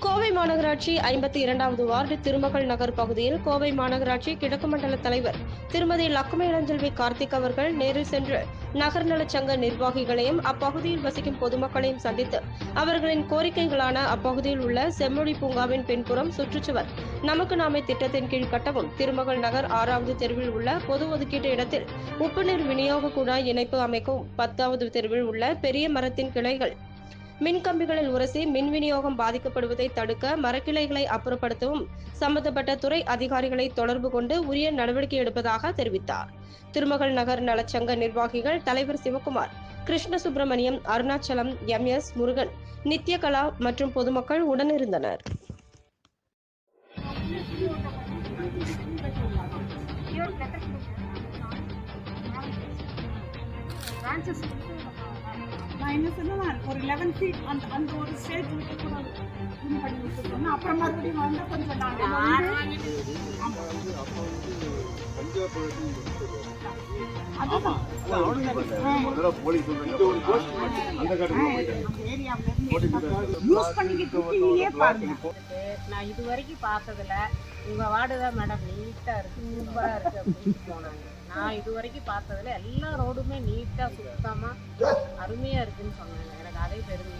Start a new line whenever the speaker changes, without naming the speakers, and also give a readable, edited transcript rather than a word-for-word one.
கோவை மாநகராட்சி 52வது வார்டு திருமகள் நகர் பகுதியில் கோவை மாநகராட்சி கிழக்கு மண்டல தலைவர் திருமதி லக்குமி இளஞ்செல்வி கார்த்திக் அவர்கள் நேரில் சென்று நகர் நலச்சங்க நிர்வாகிகளையும் அப்பகுதியில் வசிக்கும் பொதுமக்களையும் சந்தித்து அவர்களின் கோரிக்கைகளான அப்பகுதியில் உள்ள செம்மொழி பூங்காவின் பின்புறம் சுற்றுச்சுவர் நமக்கு நாமே திட்டத்தின் கீழ் கட்டவும், திருமகள் நகர் 6வது தெருவில் உள்ள பொது ஒதுக்கீட்டு இடத்தில் உப்பு நீர் விநியோக குழாய் இணைப்பு அமைக்கவும், 10வது தெருவில் உள்ள பெரிய மரத்தின் கிளைகள் மின்கம்பிகளில் உரசி மின் விநியோகம் பாதிக்கப்படுவதை தடுக்க மரக்கிளைகளை அப்புறப்படுத்தவும் சம்பந்தப்பட்ட துறை அதிகாரிகளை தொடர்பு கொண்டு உரிய நடவடிக்கை எடுப்பதாக தெரிவித்தார். திருமகள் நகர் நலச்சங்க நிர்வாகிகள் தலைவர் சிவகுமார், கிருஷ்ண சுப்பிரமணியம், அருணாச்சலம், MS முருகன், நித்யகலா மற்றும் பொதுமக்கள் உடனிருந்தனர்.
நான் என்ன சொன்னேன், ஒரு 11 feet அந்த ஒரு ஸ்டேஜ் விட்டு கூட பண்ணி விட்டுருக்கோம். அப்புறம் மறுபடியும் வந்து கொஞ்சம்
நான் இது வரைக்கும் பார்த்ததுல உங்க வார்டு தான் மேடம் நீட்டா இருக்கு, சூப்பரா இருக்கு அப்படின்னு போனாங்க. நான் இது வரைக்கும் பார்த்ததுல எல்லா ரோடுமே நீட்டா சுத்தமா அருமையா இருக்குன்னு சொன்னாங்க. எனக்கு அதே பெருமை.